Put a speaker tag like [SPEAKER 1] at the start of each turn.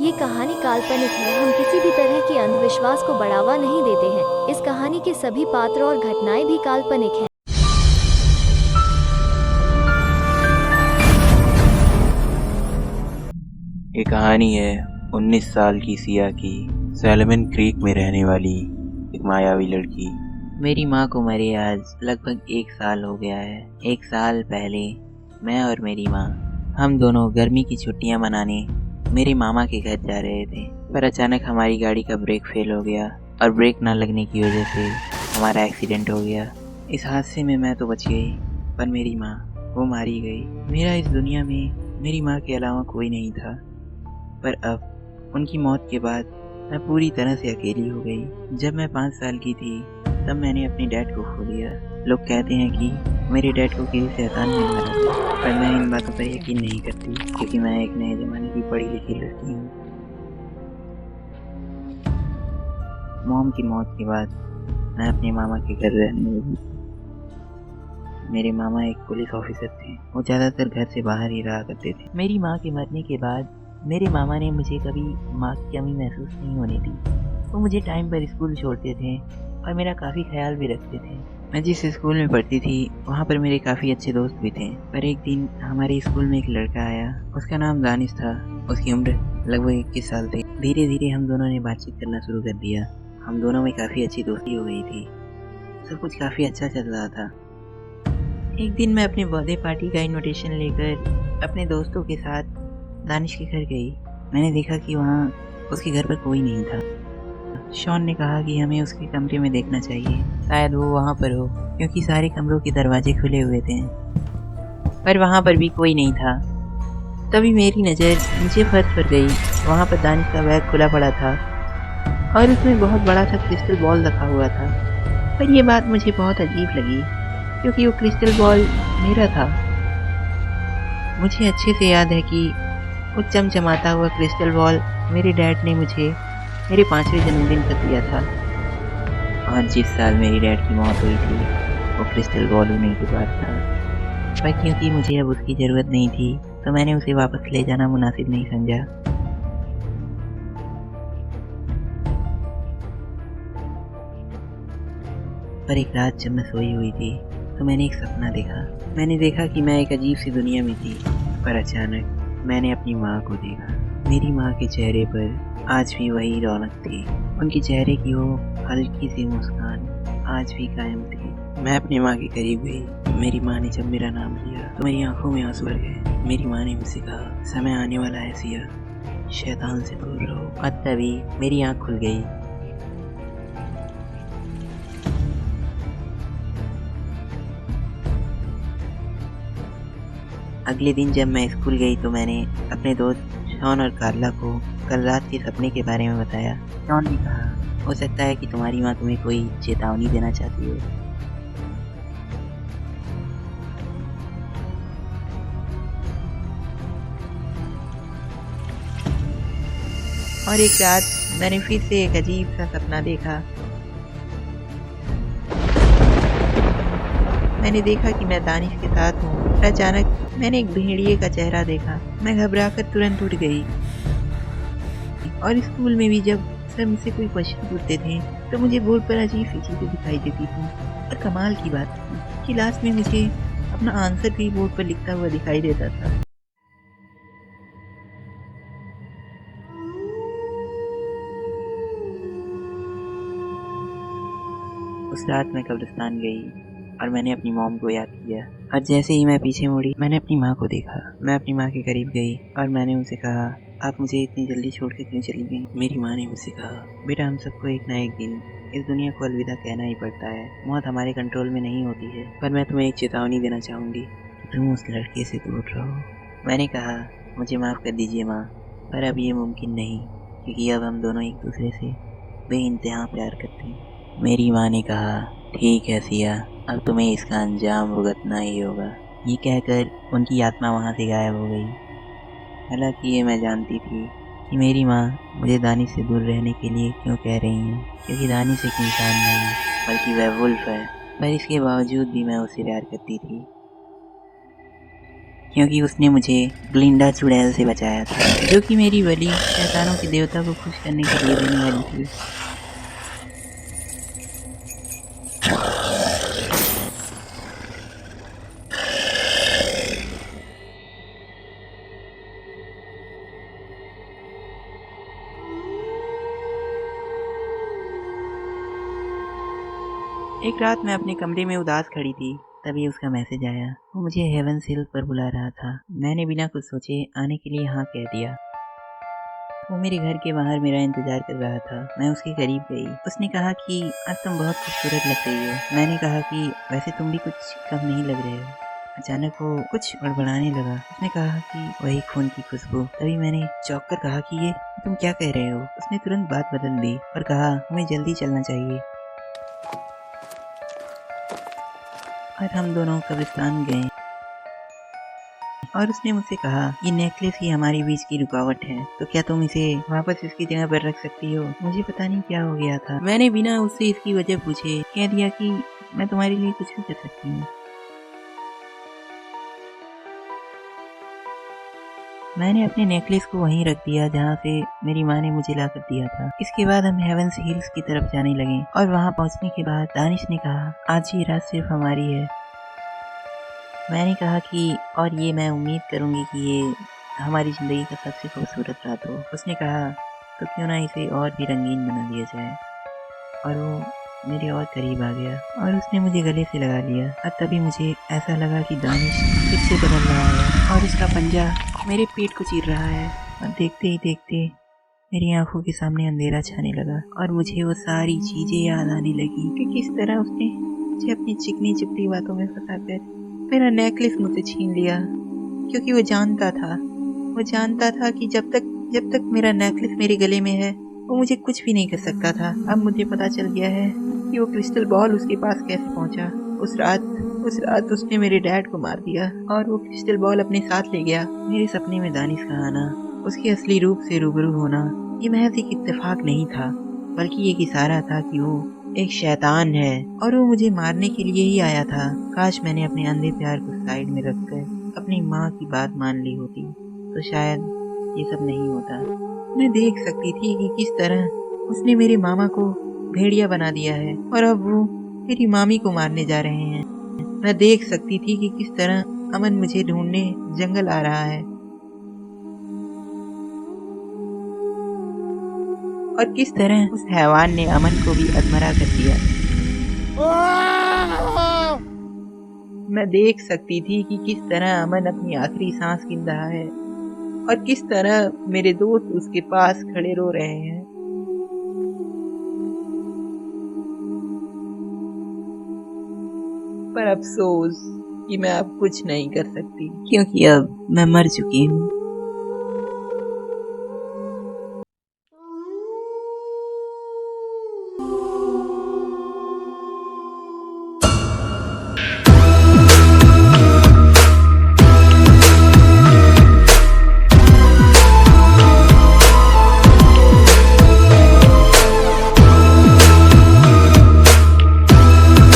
[SPEAKER 1] ये कहानी काल्पनिक है। हम किसी भी तरह के अंधविश्वास को बढ़ावा नहीं देते हैं। इस कहानी के सभी पात्र और घटनाएं भी काल्पनिक हैं।
[SPEAKER 2] ये कहानी है 19 साल की सिया की, सैलमन क्रीक में रहने वाली एक मायावी लड़की। मेरी माँ को मरे आज लगभग 1 साल हो गया है। 1 साल पहले मैं और मेरी माँ हम दोनों गर्मी की छुट्टियाँ मनाने मेरे मामा के घर जा रहे थे, पर अचानक हमारी गाड़ी का ब्रेक फेल हो गया और ब्रेक ना लगने की वजह से हमारा एक्सीडेंट हो गया। इस हादसे में मैं तो बच गई, पर मेरी माँ वो मारी गई। मेरा इस दुनिया में मेरी माँ के अलावा कोई नहीं था, पर अब उनकी मौत के बाद मैं पूरी तरह से अकेली हो गई। जब मैं 5 साल की थी तब मैंने अपने डैड को खो दिया। लोग कहते हैं कि मेरे डैड को किसी शैतान ने मारा था, पर मैं इन बातों पर यकीन नहीं करती, क्योंकि मैं एक नए ज़माने की पढ़ी लिखी लड़की हूँ। मॉम की मौत के बाद मैं अपने मामा के घर रहने लगी। मेरे मामा एक पुलिस ऑफिसर थे। वो ज़्यादातर घर से बाहर ही रहा करते थे। मेरी माँ के मरने के बाद मेरे मामा ने मुझे कभी माँ की कमी महसूस नहीं होने दी। वो मुझे टाइम पर स्कूल छोड़ते थे और मेरा काफ़ी ख्याल भी रखते थे। मैं जिस स्कूल में पढ़ती थी वहाँ पर मेरे काफ़ी अच्छे दोस्त भी थे, पर एक दिन हमारे स्कूल में एक लड़का आया। उसका नाम दानिश था। उसकी उम्र लगभग 21 साल थी। धीरे धीरे हम दोनों ने बातचीत करना शुरू कर दिया। हम दोनों में काफ़ी अच्छी दोस्ती हो गई थी। सब कुछ काफ़ी अच्छा चल रहा था। एक दिन मैं अपने बर्थडे पार्टी का इनविटेशन लेकर अपने दोस्तों के साथ दानिश के घर गई। मैंने देखा कि वहाँ उसके घर पर कोई नहीं था। शॉन ने कहा कि हमें उसके कमरे में देखना चाहिए, शायद वो वहाँ पर हो, क्योंकि सारे कमरों के दरवाजे खुले हुए थे, पर वहाँ पर भी कोई नहीं था। तभी मेरी नज़र नीचे फर्श पर गई। वहाँ पर दानिश का बैग खुला पड़ा था और उसमें बहुत बड़ा सा क्रिस्टल बॉल रखा हुआ था। पर यह बात मुझे बहुत अजीब लगी, क्योंकि वो क्रिस्टल बॉल मेरा था। मुझे अच्छे से याद है कि वो चमचमाता हुआ क्रिस्टल बॉल मेरे डैड ने मुझे मेरे 5वें जन्मदिन पर दिया था। और जिस साल मेरी डैड की मौत हुई थी वो क्रिस्टल बॉल उन्हीं के पास था, पर क्योंकि मुझे अब उसकी ज़रूरत नहीं थी तो मैंने उसे वापस ले जाना मुनासिब नहीं समझा। पर एक रात जब मैं सोई हुई थी तो मैंने एक सपना देखा। मैंने देखा कि मैं एक अजीब सी दुनिया में थी, पर अचानक मैंने अपनी माँ को देखा। मेरी माँ के चेहरे पर आज भी वही रौनक थी। उनके चेहरे की वो हल्की सी मुस्कान आज भी कायम थी। मैं अपनी माँ के करीब गई। मेरी माँ ने जब मेरा नाम लिया तो मेरी आंखों में आंसू भर गए। मेरी माँ ने मुझसे कहा, समय आने वाला है सिया, शैतान से दूर रहो। और तभी मेरी आँख खुल गई। अगले दिन जब मैं स्कूल गई तो मैंने अपने दोस्त शॉन और कार्ला को कल रात के सपने के बारे में बताया। शॉन ने कहा, हो सकता है कि तुम्हारी माँ तुम्हें कोई चेतावनी देना चाहती हो। और एक रात मैंने फिर से एक अजीब सा सपना देखा। मैंने देखा कि मैं दानिश के साथ हूँ और अचानक मैंने एक भेड़िए का चेहरा देखा। मैं घबराकर तुरंत उठ गई। और स्कूल में भी जब सर मुझसे कोई क्वेश्चन पूछते थे तो मुझे बोर्ड पर अजीब सी चीज़ें दिखाई देती थी। और कमाल की बात थी कि लास्ट में मुझे अपना आंसर भी बोर्ड पर लिखा हुआ दिखाई देता था। उस रात मैं कब्रिस्तान गई और मैंने अपनी मॉम को याद किया। और जैसे ही मैं पीछे मुड़ी मैंने अपनी माँ को देखा। मैं अपनी माँ के करीब गई और मैंने उनसे कहा, आप मुझे इतनी जल्दी छोड़ के क्यों चली गई? मेरी माँ ने मुझसे कहा, बेटा हम सबको एक ना एक दिन इस दुनिया को अलविदा कहना ही पड़ता है। मौत हमारे कंट्रोल में नहीं होती है, पर मैं तुम्हें एक चेतावनी देना चाहूँगी कि तुम उस लड़के से दूर रहो। मैंने कहा, मुझे माफ़ कर दीजिए माँ, पर अब ये मुमकिन नहीं, क्योंकि अब हम दोनों एक दूसरे से बेइंतहा प्यार करते हैं। मेरी माँ ने कहा, ठीक है सिया, अब तुम्हें इसका अंजाम भुगतना ही होगा। ये कहकर उनकी आत्मा वहाँ से गायब हो गई। हालांकि ये मैं जानती थी कि मेरी माँ मुझे दानिश से दूर रहने के लिए क्यों कह रही हैं, क्योंकि दानिश एक इंसान नहीं बल्कि वह वुल्फ है। पर इसके बावजूद भी मैं उससे प्यार करती थी। क्योंकि उसने मुझे ग्लिंडा चुड़ैल से बचाया था, जो कि मेरी बलि शैतानों के देवता को खुश करने के लिए देने वाली थी। एक रात मैं अपने कमरे में उदास खड़ी थी, तभी उसका मैसेज आया। वो मुझे हेवन हिल पर बुला रहा था। मैंने बिना कुछ सोचे आने के लिए हाँ कह दिया। वो मेरे घर के बाहर मेरा इंतजार कर रहा था। मैं उसके करीब गई। उसने कहा कि आज तुम बहुत खूबसूरत लग रही हो। मैंने कहा कि वैसे तुम भी कुछ कम नहीं लग रहे हो। अचानक वो कुछ बड़बड़ाने लगा। उसने कहा कि वही खून की खुशबू। तभी मैंने चौंक कर कहा कि ये तुम क्या कह रहे हो। उसने तुरंत बात बदल दी और कहा हमें जल्दी चलना चाहिए। और हम दोनों कब्रिस्तान गए और उसने मुझसे कहा ये नेकलेस ही हमारे बीच की रुकावट है, तो क्या तुम इसे वापस इसकी जगह पर रख सकती हो। मुझे पता नहीं क्या हो गया था। मैंने बिना उससे इसकी वजह पूछे कह दिया कि मैं तुम्हारे लिए कुछ भी कर सकती हूँ। मैंने अपने नेकलेस को वहीं रख दिया जहाँ से मेरी माँ ने मुझे ला कर दिया था। इसके बाद हम हेवंस हिल्स की तरफ जाने लगे और वहाँ पहुँचने के बाद दानिश ने कहा आज ये रात सिर्फ हमारी है। मैंने कहा कि और ये मैं उम्मीद करूँगी कि ये हमारी ज़िंदगी का सबसे खूबसूरत रात हो। उसने कहा तो क्यों ना इसे और भी रंगीन बना दिया जाए। और वो मेरे और करीब आ गया और उसने मुझे गले से लगा लिया। और तभी मुझे ऐसा लगा कि दानिश फिर से बदल रहा है और उसका पंजा मेरे पेट को चीर रहा है। और देखते ही देखते मेरी आंखों के सामने अंधेरा छाने लगा और मुझे वो सारी चीजें याद आने लगी कि किस तरह उसने मुझे अपनी चिकनी चुपड़ी बातों में फंसाकर मेरा नेकलेस मुझसे छीन लिया। क्योंकि वो जानता था कि जब तक मेरा नेकलेस मेरे गले में है वो मुझे कुछ भी नहीं कर सकता था। अब मुझे पता चल गया है कि वो क्रिस्टल बॉल उसके पास कैसे पहुंचा। उस रात उसने मेरे डैड को मार दिया और वो क्रिस्टल बॉल अपने साथ ले गया। मेरे सपने में दानिश का आना, उसके असली रूप से रूबरू होना, ये महज एक इत्तेफाक नहीं था, बल्कि एक इशारा था कि वो एक शैतान है और वो मुझे मारने के लिए ही आया था। काश मैंने अपने अंधे प्यार को साइड में रखकर अपनी माँ की बात मान ली होती तो शायद ये सब नहीं होता। मैं देख सकती थी कि किस तरह उसने मेरे मामा को भेड़िया बना दिया है और अब वो मेरी मामी को मारने जा रहे हैं। मैं देख सकती थी कि किस तरह अमन मुझे ढूंढने जंगल आ रहा है और किस तरह उस हैवान ने अमन को भी अधमरा कर दिया। मैं देख सकती थी कि किस तरह अमन अपनी आखिरी सांस गिन रहा है और किस तरह मेरे दोस्त उसके पास खड़े रो रहे हैं। पर अफसोस कि मैं अब कुछ नहीं कर सकती, क्योंकि अब मैं मर चुकी हूँ।